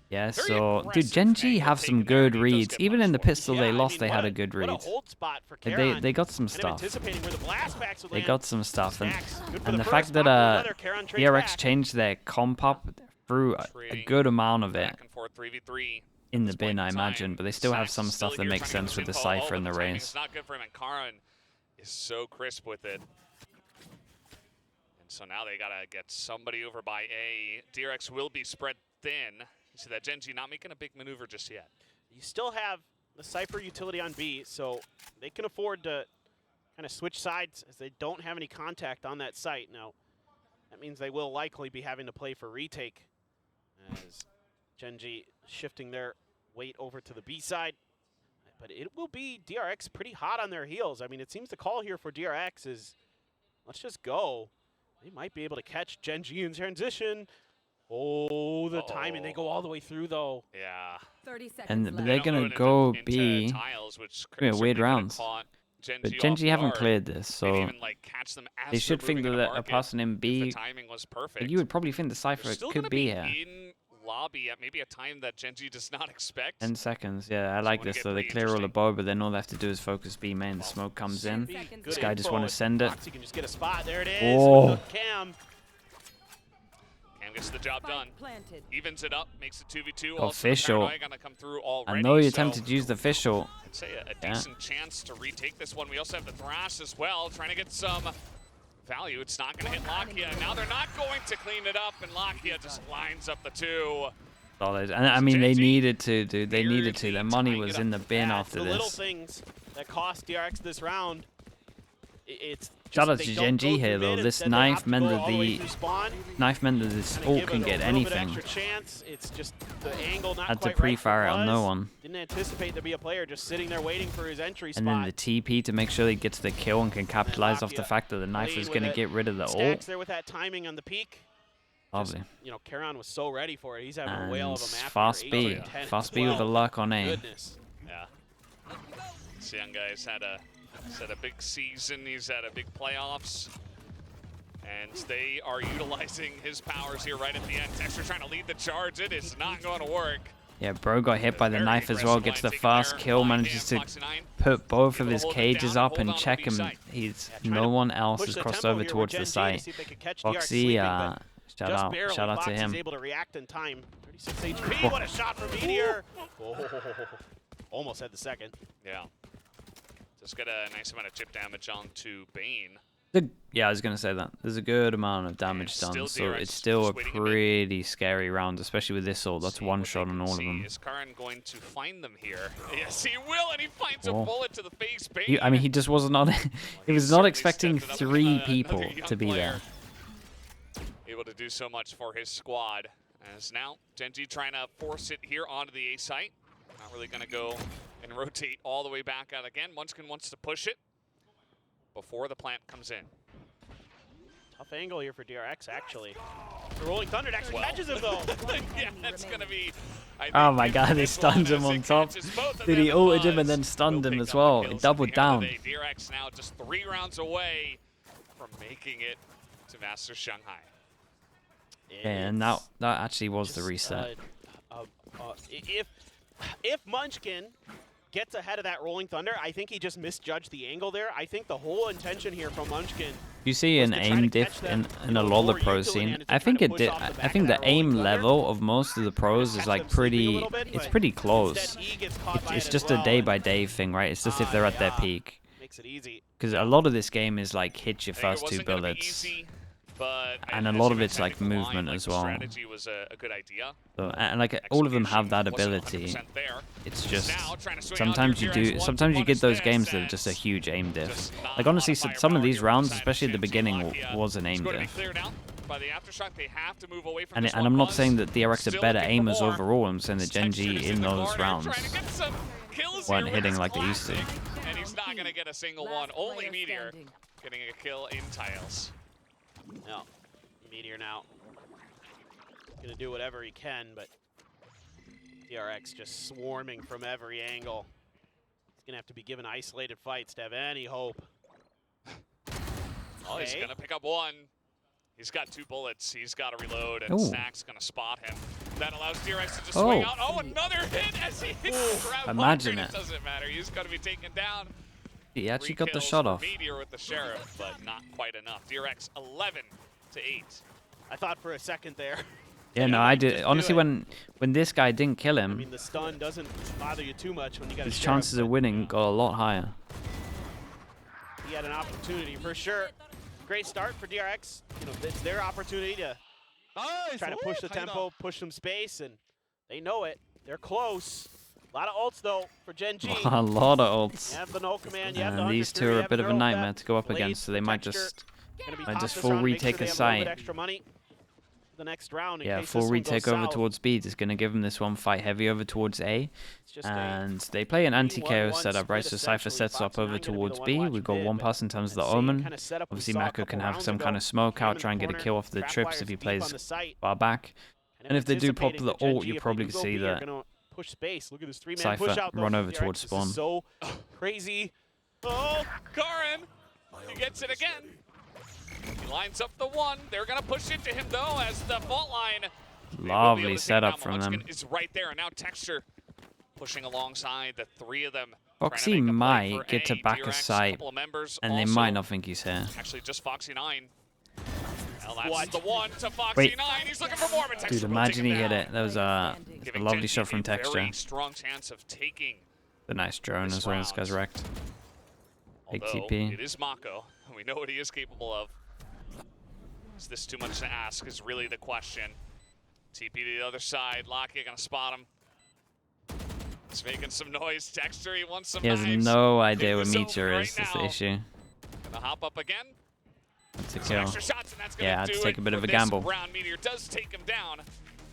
Yeah, very so dude, aggressive Gen.G angle have some taken there, good and he does reads. get Even in the punished for it. pistol Yeah, they I lost, mean, they what had a good What read. a hold spot for They Karon. got some Kind of stuff. anticipating where the blast packs would They land. got some stuff, and Stacks, good for and the first. fact that Mako another, Karon trades DRX back. changed their comp up through a trading good amount of it back and forth 3v3 in the this point bin, I in imagine, time. but they still have Stacks some is stuff still that here makes trying to sense get with the this info. Cypher and the timing Raze. is not good for him, and Karon is so crisp with it. And so now they gotta get somebody over by A. DRX will be spread thin. You see that Gen.G not making a big maneuver just yet. You still have the Cypher utility on B, so they can afford to kind of switch sides as they don't have any contact on that site. Now, that means they will likely be having to play for retake as Gen.G shifting their weight over to the B side. But it will be DRX pretty hot on their heels. I mean, it seems the call here for DRX is, let's just go. They might be able to catch Gen.G in transition. Oh, the timing. They go all the way through, though. Yeah. 30 seconds And left. they're They don't gonna into- go into B. tiles, which could Yeah, certainly weird could have rounds. caught Gen.G But off Gen.G haven't guard. cleared this, Maybe so even like catch them as they should they're think moving that into a market person in if B. the timing was perfect. You would probably think the They're Cypher still could gonna be be here. in lobby at maybe a time that Gen.G does not expect. 10 seconds, yeah, I like wanna this get though. They pretty clear all the interesting. bow, but then all they have to do is focus B main. The smoke comes in. Seconds This left. guy just want to send it. Foxy can just get a spot. There it is. Oh. With the Cam. Cam gets the job done. Evens it up, makes it 2v2. Official. Gonna come through already, I know you so attempted to use the official. I'd say a decent chance to retake this one. We also have the Thrash as well, trying to get some value. It's not going to hit Lakia. Now they're not going to clean it up, and Lakia just lines up the 2. Solid. And I mean, they needed to, dude. They needed to. Their money was in the bin after the little this. things that cost DRX this round. It's Shout out to Gen.G here though. This knife meant that this ult can get anything. It's just the angle not Had to quite right pre-fire it on no was. one. Didn't anticipate there be a player just sitting there waiting for his entry spot. And then the TP to make sure he gets the kill and can capitalize off the fact that the knife is going to get rid of the ult. There with that timing on the peak. Lovely. You know, Karan was so ready for it. He's having a whale of a map. Fast B. Fast B with the luck on A. Goodness. Yeah. This young guy's had a big season. He's had a big playoffs. And they are utilizing his powers here right at the end. Texture trying to lead the charge. It is not going to work. Yeah, bro got hit by the knife as well. Gets the fast kill. Manages to put both of his cages up and check him. No one else has crossed over towards the site. Foxy, shout out to him. Able to react in time. 36 HP. What a shot from Meteor. Almost had the second. Yeah. Just got a nice amount of chip damage onto Bane. Yeah, I was going to say that. There's a good amount of damage done, so it's still a pretty scary round, especially with this ult. That's one shot on all of them. Is Karan going to find them here? Yes, he will, and he finds a bullet to the face. I mean, he just was not. He was not expecting 3 people to be there. Able to do so much for his squad. As now, Gen.G trying to force it here onto the A site. Not really going to go and rotate all the way back out again. Munchkin wants to push it before the plant comes in. Tough angle here for DRX, actually. The Rolling Thunder actually catches him, though. Yeah, that's going to be... Oh my god, he stunned him on top. Dude, he ulted him and then stunned him as well. It doubled down. DRX now just 3 rounds away from making it to Master Shanghai. Yeah, and that actually was the reset. If Munchkin gets ahead of that Rolling Thunder, I think he just misjudged the angle there. I think the whole intention here from Munchkin. You see an aim diff in a lot of the pro scene. I think it did. I think the aim level of most of the pros is like pretty. It's pretty close. It's just a day-by-day thing, right? It's just if they're at their peak. Makes it easy. Because a lot of this game is like hit your first 2 bullets. And a lot of it's like movement as well. Strategy was a good idea. So, and like all of them have that ability. It's just sometimes you get those games that are just a huge aim diff. Like honestly, some of these rounds, especially at the beginning, was an aim diff. And I'm not saying that DRX are better aimers overall. I'm saying that Gen.G in those rounds weren't hitting like they used to. And he's not gonna get a single one. Only Meteor getting a kill in tiles. No, Meteor now gonna do whatever he can, but DRX just swarming from every angle. He's gonna have to be given isolated fights to have any hope. Oh, he's gonna pick up 1. He's got 2 bullets. He's got to reload, and Snack's gonna spot him. That allows DRX to just swing out. Oh, another hit as he hits the grab. Imagine it. It doesn't matter. He's gonna be taken down. He actually got the shot off. Meteor with the Sheriff, but not quite enough. DRX 11 to 8. I thought for a second there. Yeah, no, I did. Honestly, when this guy didn't kill him, I mean, the stun doesn't bother you too much when you got his chances of winning got a lot higher. He had an opportunity for sure. Great start for DRX. You know, it's their opportunity to try to push the tempo, push some space, and they know it. They're close. A lot of ults, though, for Gen.G. A lot of ults. You have the no command, you have the and these 2 are a bit of a nightmare to go up against, so they might just full retake a site. The next round yeah, full retake over towards B is going to give them this one fight heavy over towards A. And they play an anti-KO setup, right? So Cypher sets up over towards B. We've got 1 pass in terms of the Omen. Obviously, Mako can have some kind of smoke out, try and get a kill off the trips if he plays far back. And if they do pop the ult, you probably see that push space. Look at this 3-man Cypher push out run over towards spawn. So crazy. Oh, Karan! He gets it again. He lines up the 1. They're gonna push into him though, as the fault line. Lovely setup from them. Is right there, and now Texture pushing alongside the 3 of them. Foxy might get to back a site, and they might not think he's here. Actually, just Foxy 9. Well, that's the one to Foxy9. Wait. He's looking for more, but Texture Dude, will imagine take he him hit down. it. That was a lovely Gen.G shot from a Texture. very strong chance of taking The nice drone this as well. This guy's round. wrecked. Big Although TP. it is Mako, and we know what he is capable of. Is this too much to ask is really the question. TP to the other side. Lockett gonna spot him. He's making some noise. Texture, he wants some He has knives. no idea In what the zone Meteor right is. That's now. the issue. Gonna hop up again. It's a Some kill. extra shots, and that's gonna Yeah, I had do to take it a bit of for a this gamble. round. Meteor does take him down.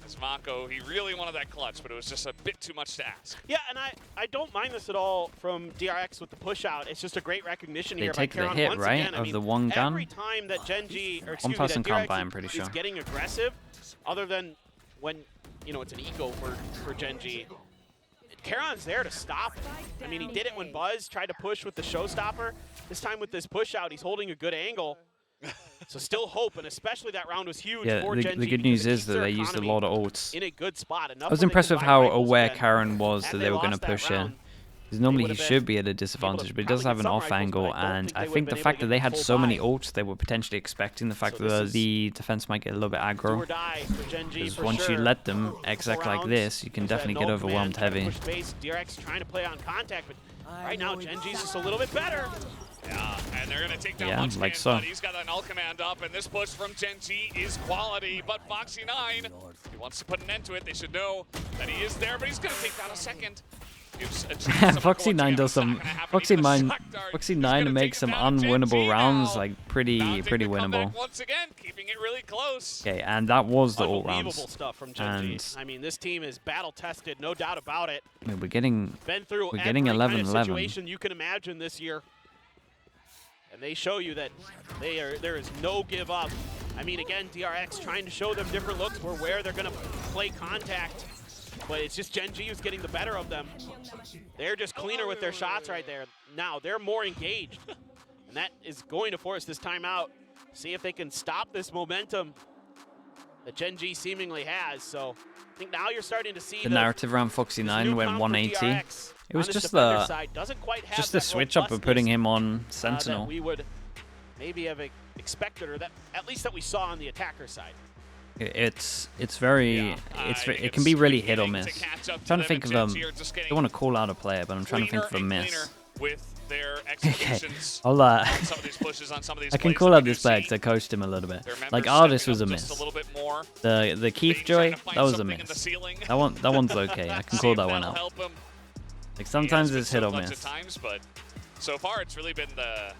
As Mako, he really wanted that clutch, but it was just a bit too much to ask. Yeah, and I don't mind this at all from DRX with the push out. It's just a great recognition They here take by the Karon hit, once right, again. I of mean, the one gun? Every time that Gen.G, or excuse me, person that can't DRX buy, I'm pretty sure. is getting aggressive, other than when, you know, it's an ego for Gen.G. Karon's there to stop it. I mean, he did it when Buzz tried to push with the showstopper. This time with this push out, he's holding a good angle. So still hope, and especially that round was huge Yeah, for the Gen.G. good because news it is keeps that their they used a economy lot of ults. in a good spot. I was impressed with how aware Karon was that they were going to push it. in. Because normally he would've should be at a disadvantage, but he does probably have get an some off rifles, angle, but I don't and think I they think would've the been fact able that to they get had full so many buy. ults, they were potentially expecting the fact So this that is the defense might get a little bit Do or aggro. die for Gen.G Because for once sure. you let them Couple exec like rounds. this, you can There's that definitely get null overwhelmed command, heavy. push space. DRX trying to play on contact, but right now Gen.G's just a little bit better. Yeah, and they're gonna take down Yeah, Munchkin, like so. but he's got an null command up, and this push from Gen.G is quality, but Foxy9, he wants to put an end to it. They should know that he is there, but he's gonna take down a second. Gives a chance to Mako once Foxy9 again. does It's not some. gonna happen. Even the Foxy9 shock dart is Foxy9 gonna makes take some him down. unwinnable Gen.G rounds now like pretty mounting the comeback winnable. once again, keeping it really close. Okay, and that was the ult Unbelievable rounds. stuff from Gen.G. And- I mean, this team is battle tested, no doubt about it. I mean, we're getting Been through We're getting every kind of 11-11. situation you can imagine this year. And they show you that there is no give up. I mean, again, DRX trying to show them different looks where they're going to play contact. But it's just Gen.G who's getting the better of them. They're just cleaner with their shots right there. Now, they're more engaged. And that is going to force this timeout. See if they can stop this momentum that Gen.G seemingly has. So I think now you're starting to see the narrative around Foxy9 went 180. It was just the switch up of putting him on Sentinel. That we would maybe have expected, or that at least that we saw on the attacker side. It's very it can be really hit or miss. I'm trying to think of I don't want to call out a player, but I'm trying to think of a miss. With their Okay, executions I'll on some of these pushes, on some of these I can plays call that out we this do player see. because I coached him a little bit. Their Like members Artis stepping was a up just miss. a little bit more. The Keith Maybe Joy, trying to find that was a something in the miss. ceiling. That one's okay. I can See call if that one that'll out. help him. Like sometimes He has it's hit been or so clutch miss. At times, but so far it's really been I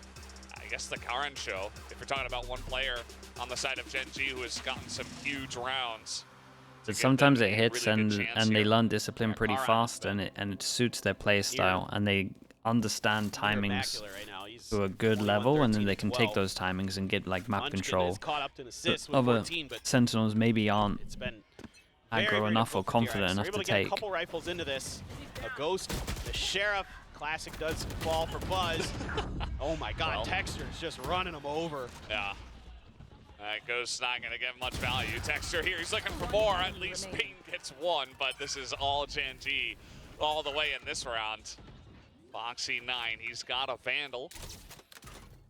guess the Karon show. If you're talking about one player on the side of Gen.G who has gotten some huge rounds. But sometimes it a hits really good and chance they here. learn discipline Yeah, pretty Karon, fast but and it suits their play style and they understand timings Right now. He's to a good 21, level and then 13, they can 12. take those timings and get like map Munchkin control. is caught up to an assist with Other 14, but Sentinels maybe aren't it's been very, aggro very enough or difficult for confident DRX. enough They're able to to get take. a couple rifles into this. A Ghost, the Sheriff. Classic does fall for Buzz. Oh my God, Well. Texture's just running him over. Yeah. Ghost's not going to get much value. Texture here, he's looking for more. At least Payne gets one, but this is all Gen.G all the way in this round. Foxy9, he's got a Vandal.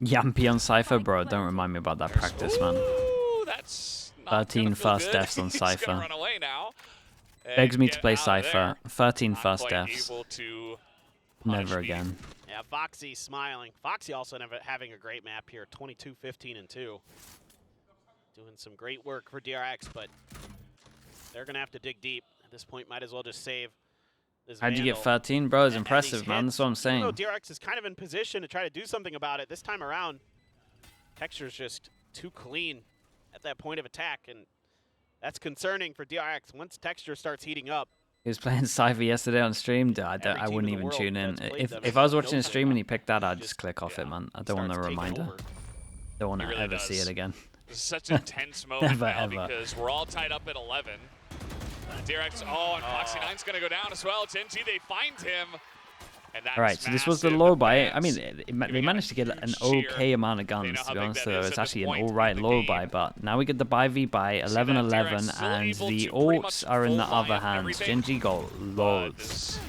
Yampy on Cypher, bro. Don't remind me about that practice, man. Ooh, that's not 13 gonna feel first good. deaths on He's Cypher. gonna run away now. Begs and me to get play out of Cypher. there. 13 Not first quite deaths. able to punish Never me. again. Yeah, Foxy smiling. Foxy also having a great map here, 22, 15, and 2. Doing some great work for DRX, but they're going to have to dig deep. At this point, might as well just save this How'd you get Vandal. 13, bro? It's And impressive, these man. hits, That's what I'm even saying. though DRX is kind of in position to try to do something about it, this time around, Texture's just too clean at that point of attack, and that's concerning for DRX. Once Texture starts heating up, He was playing Cypher yesterday on stream. Dude, I Every team wouldn't in the even world tune in. that's played If them if I was knows watching a how stream and to he picked that, I'd just, just click off yeah, it, man. I don't want a starts taking reminder. over. Don't want to He really ever see does. it again. This is such a tense moment Never, now ever. because we're all tied up at 11. DRX, and Foxy9's going to go down as well. Gen.G, they find him. And that's All right, so this was the massive. low buy. I Fans mean, they giving managed to get a an huge okay cheer. amount of They guns, know to how be big honest. that So is it's at actually this an point all right in the low game. buy. But now we get the buy v buy, See that 11-11, DRX still and able the to pretty much ults are in the full buy other up hands. everything, Gen.G got but loads. this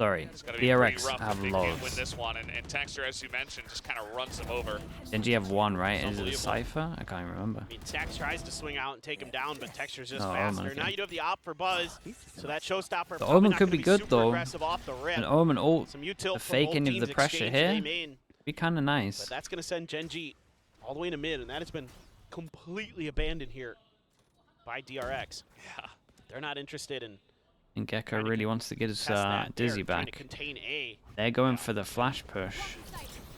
Sorry, It's gonna be DRX pretty rough have if they can't win loads. this one, and Texture, as you mentioned, just kind of runs them over. Gen.G have one, right? Is it a Unbelievable. Cypher? I can't remember. I mean, Stax tries to swing out and take him down, but Texture's just Oh, faster. okay. Now you do have the op for Buzz, so that showstopper The probably Omen not could gonna be good, super though. aggressive off the rip. An Omen ult, Some util the from both faking of teams the pressure exchange here, A main, be kind of nice. but that's going to send Gen.G all the way to mid, and that has been completely abandoned here by DRX. Yeah. They're not interested in And Gecko really wants to get his test that. They're Dizzy trying to back. contain A. They're going for the flash push.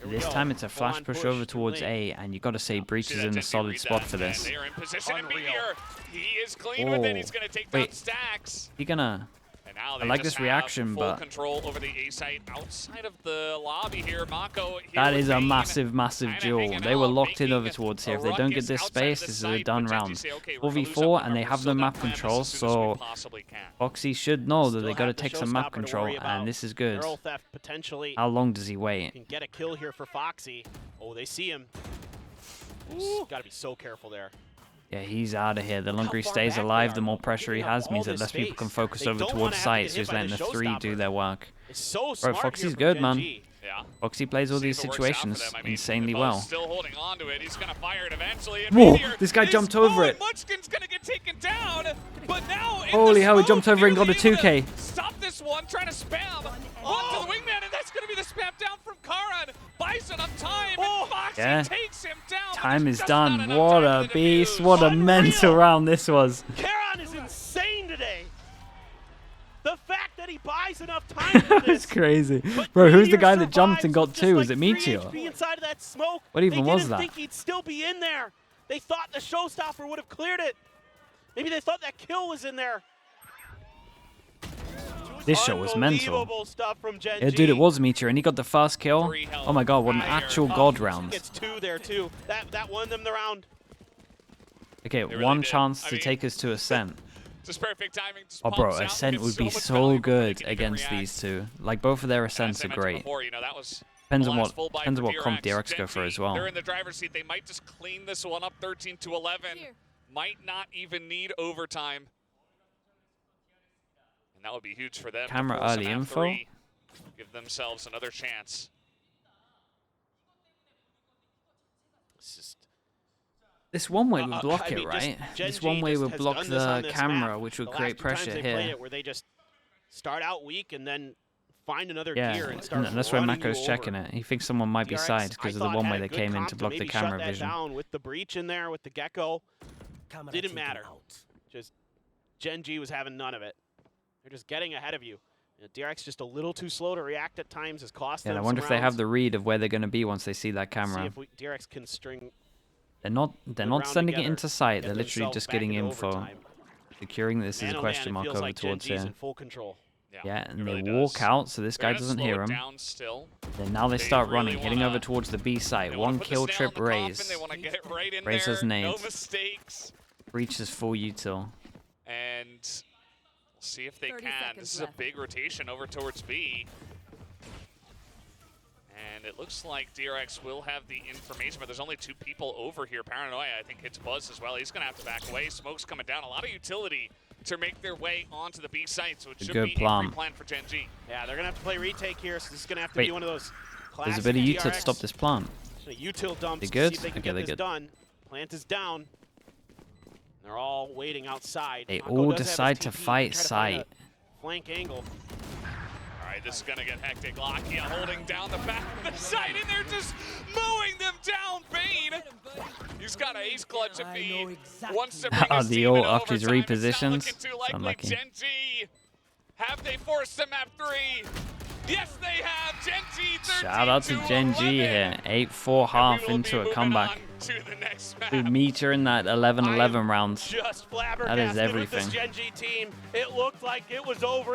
Here we This go. time it's a Full-on flash push push over in towards lane. A, and you got to say Breach See is that, in a Gen.G solid read spot that, for and this. they are in position. And Unreal. Meteor, he is clean with it. Oh. He's going to take down Wait. Stacks. He gonna... And now I they like just this reaction, have full but... control over the A site outside of the lobby here. Mako here That with is a Bane, massive kinda duel. hanging They were out, locked in making over towards here. a If they don't get ruckus this outside of space, the this is a site, done but Gen.G round. say, okay, we're gonna lose 4v4, that and they number, have still the gotta map plan this control, as soon as we so possibly can. Foxy should know that Still they have got to the take some map showstopper to control, worry about. and this is good. Barrel theft potentially. How long does he wait? Can get a kill here for Foxy. Oh, they see him. Got to be so careful there. Yeah, he's out of here. The longer he far stays back they alive, are, the more though. pressure he Giving up has means all that this less people can space. focus They over don't towards wanna have to site, get so hit he's by letting the the 3 do showstopper. their work. It's so Bro, smart Foxy's here from good, man. Gen.G. Yeah. Foxy plays all See these if it works out for situations them. I mean, insanely Bo's well. Still holding on to it. He's gonna fire it eventually. And Whoa, Meteor this guy is jumped over going. it. Munchkin's gonna get taken down, but now in Holy the hell, he smoke, jumped over and got a nearly able 2K. to Stop this one, trying to spam onto the wingman, and that's gonna be the spam down from Karan. Buys enough time, and Foxy Yeah. takes him down. but Time there's is just not done. enough What time a to beast. defuse. What a Unreal. mental round this was. Karan is insane today. The fact that he buys enough time for this. That's crazy. But Bro, who's the Meteor guy that jumped and got survives 2? with Was just it like 3 Meteor? HP inside of that smoke. What even they was didn't that? think he'd still be in there. They thought the showstopper would have cleared it. Maybe they thought that kill was in there. This shot was mental. Unbelievable stuff from Gen.G. Yeah, dude, it was Meteor, and he got the first kill. 3 health. Oh my god, what an Fire. actual god round. Gets 2 there too. That won them the round. Okay, really one did. chance I to mean- take us to Ascent. Just perfect timing. Just Oh, bro, pumps out, Ascent gets would be much so value before they good can even against react. these two. Like, both of their As Ascents I are mentioned great. before, you know, that was Depends the on last full buy depends for on what comp DRX go Gen.G, for as well. They're in the driver's seat. They might just clean this one up 13 to 11. Might not even need overtime. And that would be huge for them. to Camera force early them at info. 3. Give themselves another chance. It's just This one way would block I it, mean, just right? This Gen.G one way just would has block done this on the this camera, map. which would The create last 2 times pressure they played here. it, where they just start out weak and then find another Yeah, gear and start and that's where running Mako's you checking over. it. He thinks someone might be DRX, side because of the I thought, one had way a they good came in comp to block the maybe camera shut that vision. down with the breach in there with the Gecko. Camera Didn't taken matter. out. Just Gen.G was having none of it. They're just getting ahead of you. DRX just a little too slow to react at times. Has cost Yeah, them and I wonder some if they have rounds. the read of where they're going to be once they see that See camera. if DRX can string They're not round sending it together, into sight. get They're literally themselves just back getting into info. overtime. Securing this is Man, a oh question man, it mark feels over like towards Gen.G's here. in full control. Yeah, and it really they does. walk out, so this They're guy gonna doesn't slow hear it him. down still. Then now they They start really running, heading wanna- over towards the B site. They wanna One put the kill nail trip in the coffin, raise. They want to get it right in Raise there. his No nades. mistakes. Breaches full util. And we'll see if they 30 can. seconds This is left. a big rotation over towards B. And it looks like DRX will have the information, but there's only 2 people over here. Paranoia, I think, hits Buzz as well. He's going to have to back away. Smoke's coming down. A lot of utility to make their way onto the B site, so it should good be plan. a free plan for Gen.G. Yeah, they're gonna have to play retake here, so this is gonna have to Wait. be one of those There's a classic bit of util to DRX stop this plant. util dumps They to good? see if they can Okay, get they're this good. done. Plant is down. They're all waiting outside. They Mako all does have his decide to TP, fight try to find a site. Flank angle. All right, this is going to get hectic. Lakia holding down the back of the site, and they're just mowing them down. Bane, he's got an ace clutch if I he know exactly. wants to bring his The team ult into after his overtime. It's not repositions. looking too likely. Unlucky. Gen.G, have they forced the map 3? Yes, they have. Gen.G 13 Shout out to Gen.G 11. here. 8-4 half And we will into be a moving comeback. on to the next map. Dude, Meteor in that 11-11 rounds. Just That is flabbergasted with everything. this Gen.G team. It looked like it was over.